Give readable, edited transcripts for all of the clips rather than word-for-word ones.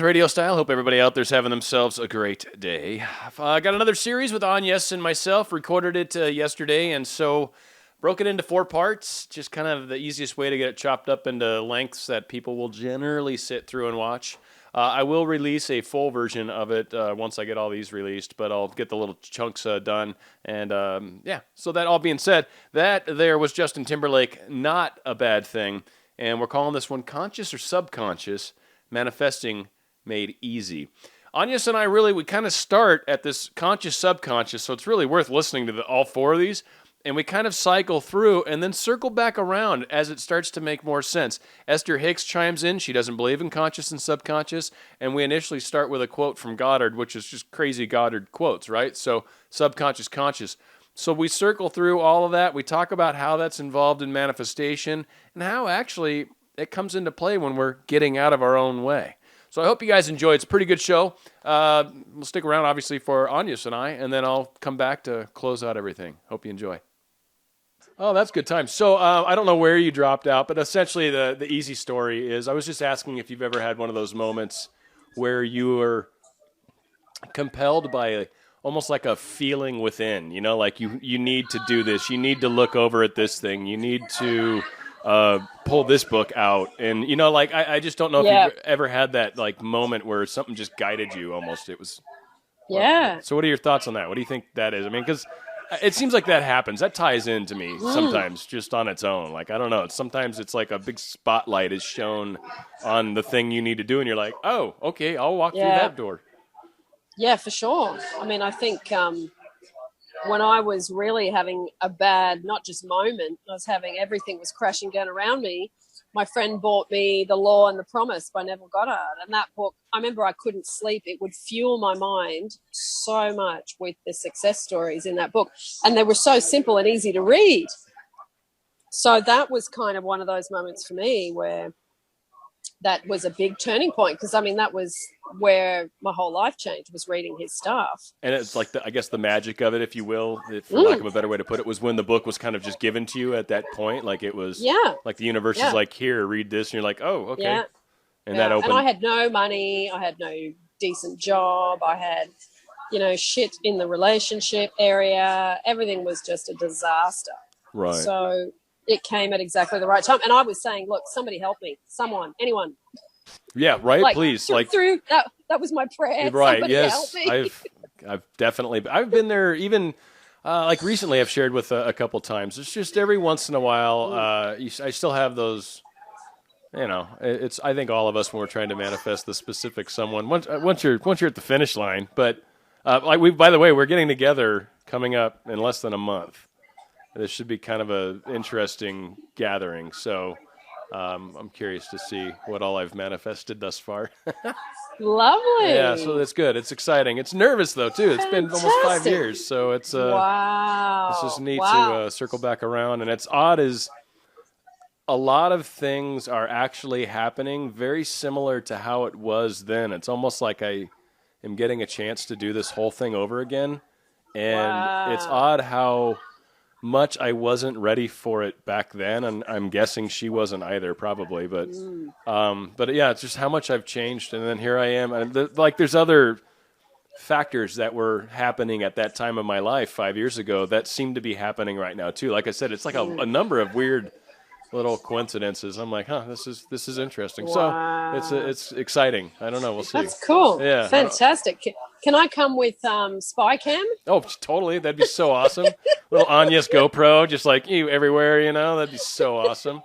RadioStyle. Hope everybody out there's having themselves a great day. I got another series with Agnes and myself. Recorded it yesterday, and so broke it into 4 parts. Just kind of the easiest way to get it chopped up into lengths that people will generally sit through and watch. I will release a full version of it once I get all these released, but I'll get the little chunks done. And so that all being said, that there was Justin Timberlake, Not a Bad Thing. And we're calling this one Conscious or Subconscious, Manifesting Made Easy. Agnes and I we kind of start at this conscious, subconscious, so it's really worth listening to all 4 of these. And we kind of cycle through and then circle back around as it starts to make more sense. Esther Hicks chimes in. She doesn't believe in conscious and subconscious. And we initially start with a quote from Goddard, which is just crazy Goddard quotes, right? So subconscious, conscious. So we circle through all of that. We talk about how that's involved in manifestation and how actually it comes into play when we're getting out of our own way. So I hope you guys enjoy. It's a pretty good show. We'll stick around, obviously, for Agnes and I, and then I'll come back to close out everything. Hope you enjoy. Oh, that's good time. So I don't know where you dropped out, but essentially the easy story is I was just asking if you've ever had one of those moments where you were compelled by almost like a feeling within, like you need to do this. You need to look over at this thing. You need to pull this book out. And, I just don't know if you've ever had that like moment where something just guided you almost. It was. Yeah. So what are your thoughts on that? What do you think that is? I mean, because it seems like that happens. That ties into me sometimes just on its own. Like, I don't know. Sometimes it's like a big spotlight is shown on the thing you need to do. And you're like, oh, okay, I'll walk through that door. Yeah, for sure. I mean, I think when I was really having a bad, not just moment, everything was crashing down around me. My friend bought me The Law and the Promise by Neville Goddard. And that book, I remember I couldn't sleep. It would fuel my mind so much with the success stories in that book. And they were so simple and easy to read. So that was kind of one of those moments for me where that was a big turning point, because, I mean, that was where my whole life changed, was reading his stuff. And it's like, I guess the magic of it, if you will, for lack of a better way to put it, was when the book was kind of just given to you at that point. Like it was like the universe is like, here, read this. And you're like, oh, okay. Yeah. And that opened. And I had no money. I had no decent job. I had, shit in the relationship area. Everything was just a disaster. Right. So it came at exactly the right time. And I was saying, look, somebody help me. Someone, anyone. Yeah, right, please. Through that was my prayer. Right, somebody yes. help me. I've definitely, I've been there even, like recently I've shared with a couple times. It's just every once in a while, I still have those, it's, I think all of us when we're trying to manifest the specific someone, once you're at the finish line, but by the way, we're getting together coming up in less than a month. This should be kind of a interesting gathering. So I'm curious to see what all I've manifested thus far. Lovely. Yeah, so that's good. It's exciting. It's nervous, though, too. It's been almost 5 years. So it's it's just neat to circle back around. And it's odd is a lot of things are actually happening very similar to how it was then. It's almost like I am getting a chance to do this whole thing over again. And it's odd how much I wasn't ready for it back then, and I'm guessing she wasn't either, probably. But yeah, it's just how much I've changed, and then here I am. And there's other factors that were happening at that time of my life 5 years ago that seem to be happening right now too. Like I said, it's like a number of weird little coincidences. I'm like, this is interesting. Wow. So it's exciting. I don't know. We'll see. That's cool. Yeah, fantastic. Can I come with spy cam? Oh, totally. That'd be so awesome. Little Agnes GoPro, just like you everywhere. That'd be so awesome.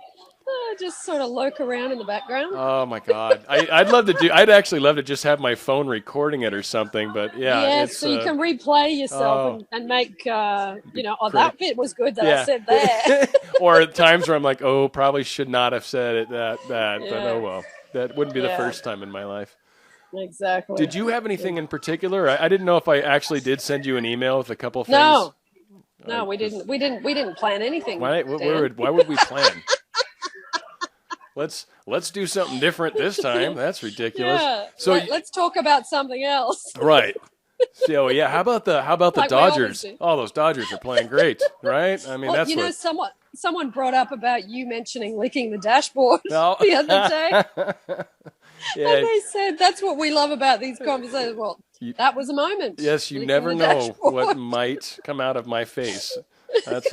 Just sort of lurk around in the background. Oh my God, I'd actually love to just have my phone recording it or something. But yeah, so you can replay yourself and make that bit was good that I said there. Or at times where I'm like, oh, probably should not have said it that, but oh well, that wouldn't be the first time in my life. Exactly. Did you have anything in particular? I didn't know if I actually did send you an email with a couple of things. No, we didn't. We didn't plan anything. Why would we plan? Let's do something different this time. That's ridiculous. Yeah. So let's talk about something else. Right. So yeah, how about the Dodgers? Oh, those Dodgers are playing great, right? I mean, that's someone brought up about you mentioning licking the dashboard the other day. Yeah. And they said that's what we love about these conversations. Well, that was a moment. Yes, you never know what might come out of my face. That's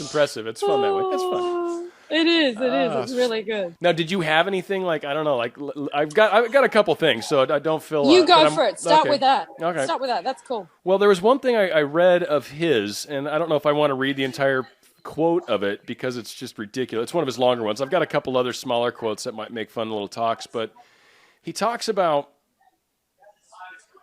impressive. It's fun that way. It's fun. It is. It's really good. Now, did you have anything like, I don't know, like I've got a couple things, so I don't feel you go for it. Start okay. with that. Okay. Start with that. That's cool. Well, there was one thing I read of his, and I don't know if I want to read the entire quote of it because it's just ridiculous. It's one of his longer ones. I've got a couple other smaller quotes that might make fun little talks, but he talks about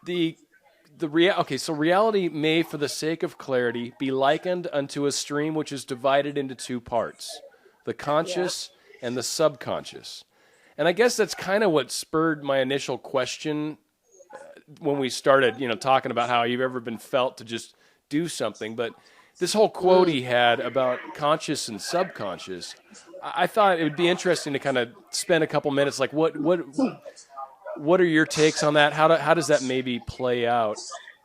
so reality may, for the sake of clarity, be likened unto a stream which is divided into two parts, the conscious and the subconscious. And I guess that's kind of what spurred my initial question when we started, talking about how you've ever been felt to just do something. But this whole quote he had about conscious and subconscious, I thought it would be interesting to kind of spend a couple minutes, like what are your takes on that? How does that maybe play out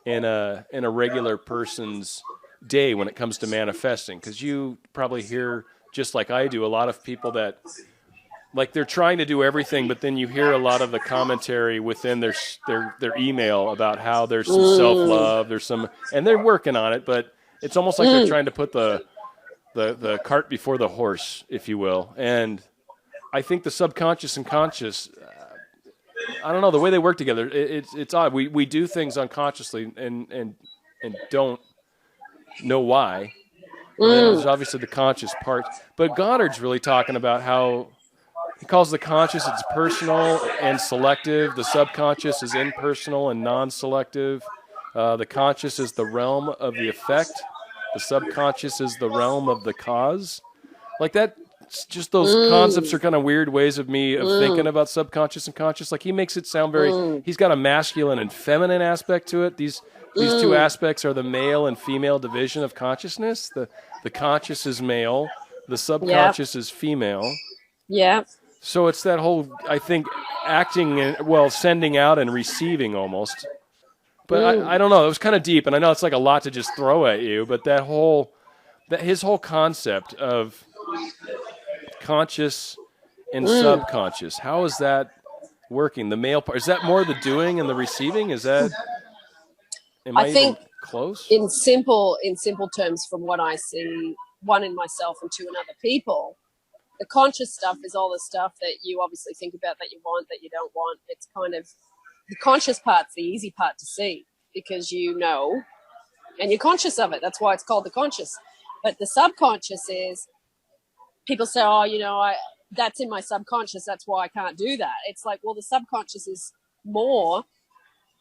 in a regular person's day when it comes to manifesting? Because you probably hear, just like I do, a lot of people that like they're trying to do everything, but then you hear a lot of the commentary within their email about how there's some self-love, and they're working on it, but it's almost like they're trying to put the cart before the horse, if you will. And I think the subconscious and conscious, I don't know, the way they work together, it's odd. We do things unconsciously and don't know why. There's obviously the conscious part. But Goddard's really talking about how he calls the conscious, it's personal and selective. The subconscious is impersonal and non-selective. The conscious is the realm of the effect. The subconscious is the realm of the cause. Like that, just those concepts are kind of weird ways of thinking about subconscious and conscious. Like he makes it sound very, he's got a masculine and feminine aspect to it. These two aspects are the male and female division of consciousness. The conscious is male, the subconscious is female. Yeah. So it's that whole, I think, acting, sending out and receiving almost. But I don't know, it was kind of deep, and I know it's like a lot to just throw at you, but his whole concept of conscious and subconscious, how is that working? The male part, is that more the doing and the receiving? Is that, I think even close? In simple terms, from what I see, one in myself and two in other people, the conscious stuff is all the stuff that you obviously think about, that you want, that you don't want. It's kind of, the conscious part's the easy part to see because you know and you're conscious of it. That's why it's called the conscious. But the subconscious is, people say, that's in my subconscious, that's why I can't do that. It's like, well, the subconscious is more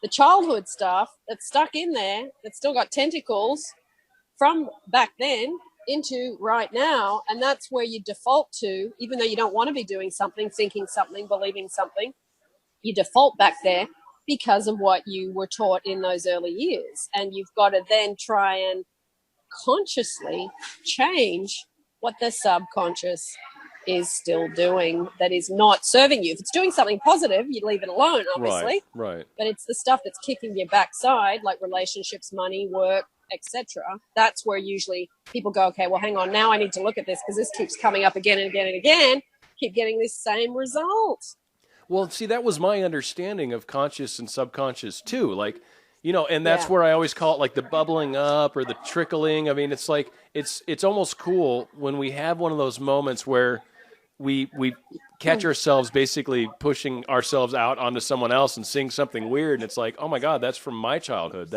the childhood stuff that's stuck in there, that's still got tentacles from back then into right now, and that's where you default to, even though you don't want to be doing something, thinking something, believing something, you default back there because of what you were taught in those early years. And you've got to then try and consciously change what the subconscious is still doing that is not serving you. If it's doing something positive, you leave it alone, obviously. Right. But it's the stuff that's kicking your backside, like relationships, money, work, etc. That's where usually people go, okay, well, hang on, now I need to look at this because this keeps coming up again and again and again. Keep getting this same result. Well, see, that was my understanding of conscious and subconscious too. Like, and that's where I always call it like the bubbling up or the trickling. I mean, it's like, it's almost cool when we have one of those moments where we catch ourselves basically pushing ourselves out onto someone else and seeing something weird. And it's like, oh my God, that's from my childhood.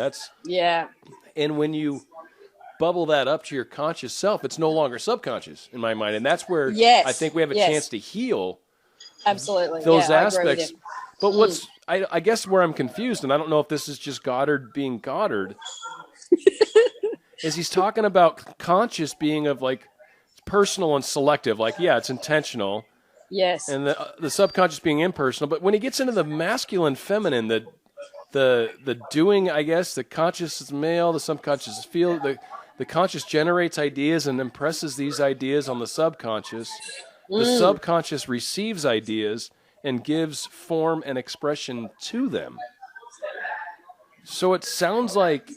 And when you bubble that up to your conscious self, it's no longer subconscious in my mind. And that's where I think we have a chance to heal those aspects. But I guess where I'm confused, and I don't know if this is just Goddard being Goddard, is he's talking about conscious being of like personal and selective, like, it's intentional. Yes. And the subconscious being impersonal. But when he gets into the masculine, feminine, the doing, I guess, the conscious is male, the subconscious is feel, the conscious generates ideas and impresses these ideas on the subconscious. The subconscious receives ideas and gives form and expression to them. So it sounds like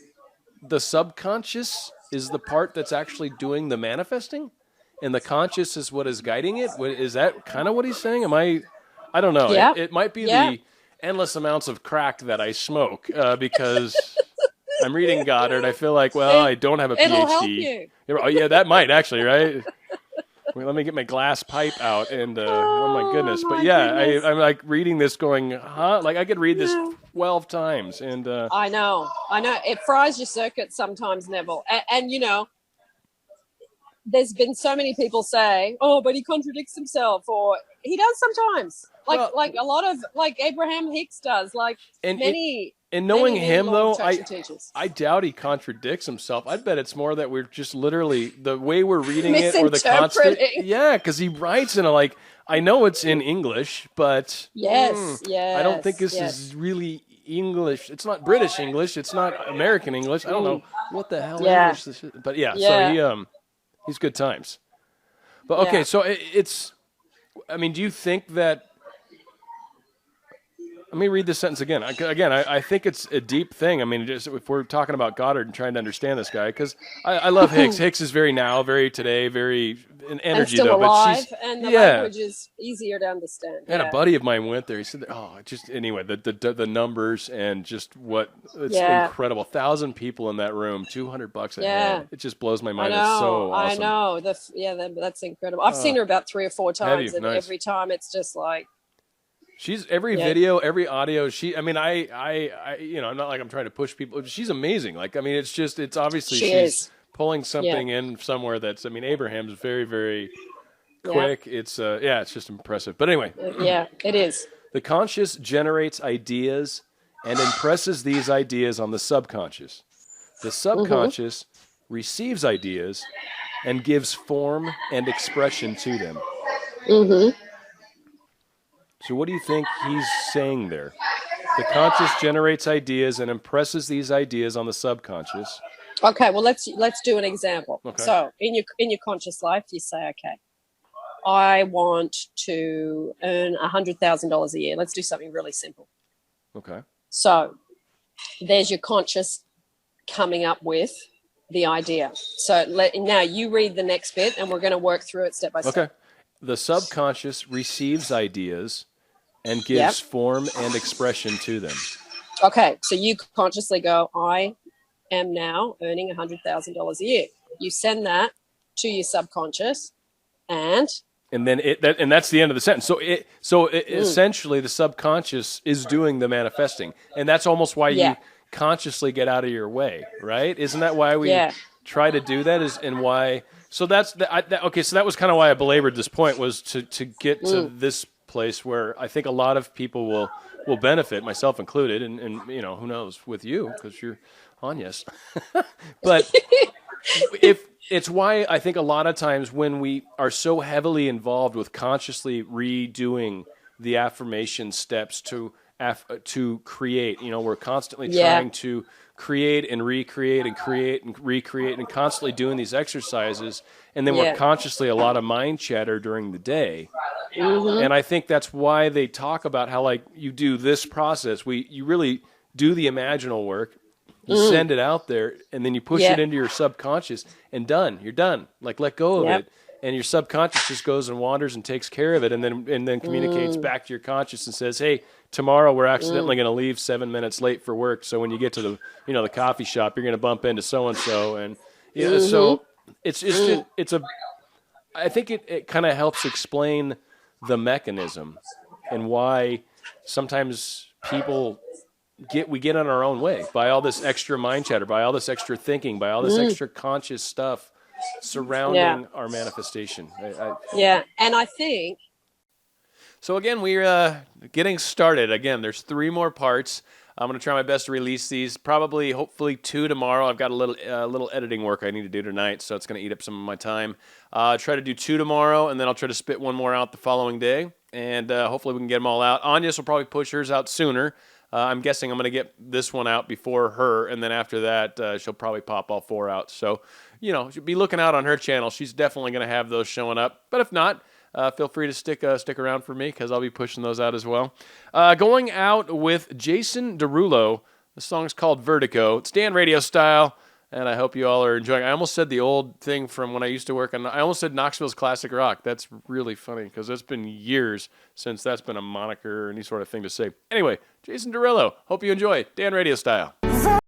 the subconscious is the part that's actually doing the manifesting, and the conscious is what is guiding it. Is that kind of what he's saying? I I don't know. Yeah. It might be Yeah. the endless amounts of crack that I smoke because I'm reading Goddard. I feel like, well, I don't have a It'll PhD. help you. Oh, yeah, that might actually, right? Wait, let me get my glass pipe out and oh my goodness. But yeah, goodness. I'm like reading this going, huh? Like I could read this 12 times and I know. It fries your circuit sometimes, Neville. And you know, there's been so many people say, "Oh, but he contradicts himself," or he does sometimes. Like a lot of like Abraham Hicks does. Like many. And knowing many him, though, teachers. I doubt he contradicts himself. I bet it's more that we're just literally, the way we're reading it or the constant. Yeah, because he writes in I know it's in English, but yes, I don't think this is really English. It's not British English. It's not American English. I don't know what the hell English this is. But so he's good times. But okay, so it's, I mean, do you think that, let me read this sentence again. I think it's a deep thing. I mean, just if we're talking about Goddard and trying to understand this guy, because I love Hicks. Hicks is very now, very today, very in energy, and still though. Alive, but and the language is easier to understand. And a buddy of mine went there. He said, anyway, the numbers and just what, it's incredible. 1,000 people in that room, $200 a head. It just blows my mind. It's so awesome. I know. That's incredible. I've seen her about 3 or 4 times, and every time it's just like. She's every video, every audio. I mean, I, you know, I'm not like I'm trying to push people. She's amazing. Like, I mean, it's obviously she's pulling something in somewhere that's, I mean, Abraham's very, very quick. It's, it's just impressive. But anyway. Yeah, it is. The conscious generates ideas and impresses these ideas on the subconscious. The subconscious receives ideas and gives form and expression to them. Mm-hmm. So what do you think he's saying there? The conscious generates ideas and impresses these ideas on the subconscious. Okay, well let's do an example. Okay. So in your conscious life, you say, okay, I want to earn $100,000 a year. Let's do something really simple. Okay. So there's your conscious coming up with the idea. So now you read the next bit, and we're going to work through it step by step. Okay. The subconscious receives ideas and gives form and expression to them. Okay, so you consciously go, I am now earning $100,000 a year. You send that to your subconscious, and then that's the end of the sentence. So essentially, the subconscious is doing the manifesting, and that's almost why you consciously get out of your way, right? Isn't that why we try to do that? And why? So that's okay. So that was kind of why I belabored this point, was to get to this place where I think a lot of people will benefit, myself included, and you know, who knows with you because you're on but if it's why I think a lot of times when we are so heavily involved with consciously redoing the affirmation steps to create, you know, we're constantly trying to create and recreate and create and recreate and constantly doing these exercises, and then we're consciously a lot of mind chatter during the day. And I think that's why they talk about how, like, you do this process, you really do the imaginal work, you send it out there, and then you push it into your subconscious, and you're done. Like, let go of it, and your subconscious just goes and wanders and takes care of it, and then communicates back to your conscious and says, hey, tomorrow we're accidentally going to leave 7 minutes late for work, so when you get to the coffee shop, you're going to bump into so and so, and so I think it kind of helps explain the mechanism and why sometimes people we get in our own way by all this extra mind chatter, by all this extra thinking, by all this extra conscious stuff surrounding our manifestation. And I think. So again, we're getting started. Again, there's 3 more parts. I'm going to try my best to release these. Hopefully 2 tomorrow. I've got a little editing work I need to do tonight, so it's going to eat up some of my time. Try to do 2 tomorrow, and then I'll try to spit 1 more out the following day, and hopefully we can get them all out. Agnes will probably push hers out sooner. I'm guessing I'm going to get this one out before her, and then after that, she'll probably pop all 4 out. So, you know, be looking out on her channel. She's definitely going to have those showing up. But if not, feel free to stick around for me because I'll be pushing those out as well. Going out with Jason Derulo. The song's called Vertigo. It's Dan Radio Style. And I hope you all are enjoying. I almost said the old thing from when I used to work on. I almost said Knoxville's classic rock. That's really funny because it's been years since that's been a moniker or any sort of thing to say. Anyway, Jason Derulo. Hope you enjoy Dan Radio Style.